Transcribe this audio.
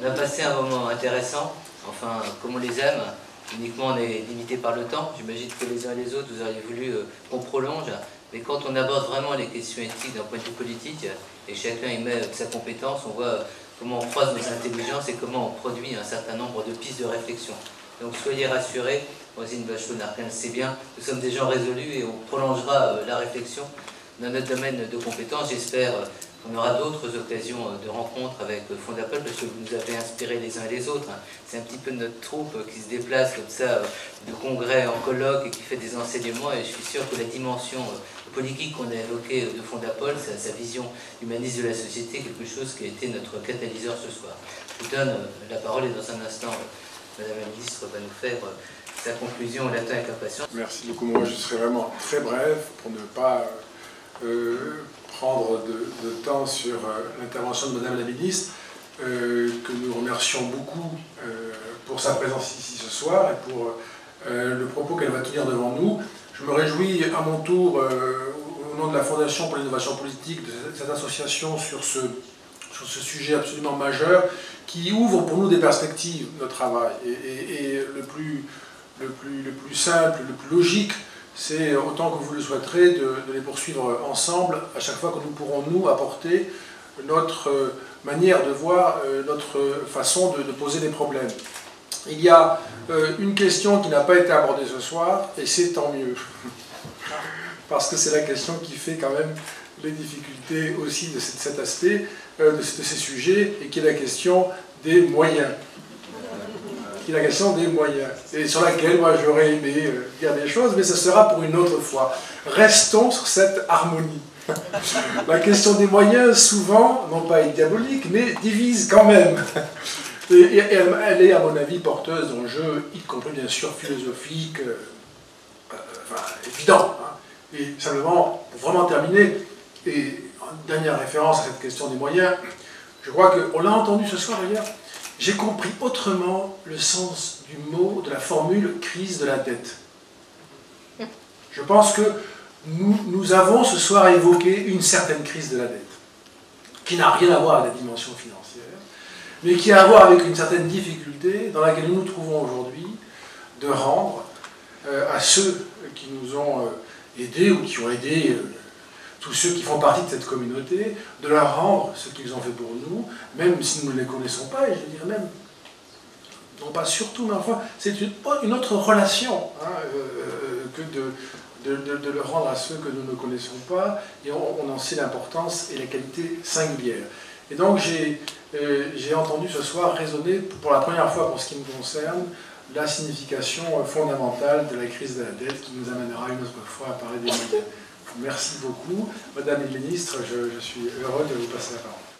On a passé un moment intéressant, enfin comme on les aime, uniquement on est limité par le temps. J'imagine que les uns et les autres, vous auriez voulu qu'on prolonge, mais quand on aborde vraiment les questions éthiques d'un point de vue politique, et chacun y met sa compétence, on voit comment on croise nos intelligences et comment on produit un certain nombre de pistes de réflexion. Donc soyez rassurés, Roselyne Bachelot-Narquin le sait bien, nous sommes des gens résolus et on prolongera la réflexion dans notre domaine de compétences. J'espère qu'on aura d'autres occasions de rencontres avec Fondapol, parce que vous nous avez inspirés les uns et les autres. C'est un petit peu notre troupe qui se déplace comme ça, de congrès en colloque et qui fait des enseignements, et je suis sûr que la dimension politique qu'on a évoquée de Fondapol, sa vision humaniste de la société, quelque chose qui a été notre catalyseur ce soir. Je vous donne la parole et dans un instant, Madame la Ministre va nous faire sa conclusion. On l'attend avec impatience. Merci beaucoup. Moi, je serai vraiment très bref pour ne pas prendre de temps sur l'intervention de Madame la Ministre, que nous remercions beaucoup pour sa présence ici ce soir et pour le propos qu'elle va tenir devant nous. Je me réjouis à mon tour, au nom de la Fondation pour l'innovation politique, de cette association sur ce sujet absolument majeur, qui ouvre pour nous des perspectives de travail. Et le plus simple, le plus logique, c'est, autant que vous le souhaiterez, de les poursuivre ensemble, à chaque fois que nous pourrons, nous, apporter notre manière de voir, notre façon de poser des problèmes. Il y a une question qui n'a pas été abordée ce soir, et c'est tant mieux. Parce que c'est la question qui fait quand même les difficultés aussi de cet aspect, de ces sujets, et qui est la question des moyens. Et sur laquelle moi j'aurais aimé dire des choses, mais ce sera pour une autre fois. Restons sur cette harmonie. La question des moyens, souvent, non pas est diabolique, mais divise quand même. Et elle est, à mon avis, porteuse d'enjeux, y compris bien sûr philosophiques, évidents. Hein. Et simplement, pour vraiment terminer, et en dernière référence à cette question des moyens, je crois qu'on l'a entendu ce soir d'ailleurs, j'ai compris autrement le sens du mot, de la formule « crise de la dette ». Je pense que nous avons ce soir évoqué une certaine crise de la dette, qui n'a rien à voir avec la dimension financière, mais qui a à voir avec une certaine difficulté dans laquelle nous nous trouvons aujourd'hui de rendre à ceux qui nous ont aidés ou qui ont aidé tous ceux qui font partie de cette communauté, de leur rendre ce qu'ils ont fait pour nous, même si nous ne les connaissons pas, et je dirais même, non pas surtout, mais enfin, c'est une autre relation hein, que de le rendre à ceux que nous ne connaissons pas, et on en sait l'importance et la qualité singulière. Et donc j'ai entendu ce soir résonner, pour la première fois pour ce qui me concerne, la signification fondamentale de la crise de la dette, qui nous amènera une autre fois à parler des moyens. Merci beaucoup. Madame la Ministre, je suis heureux de vous passer la parole.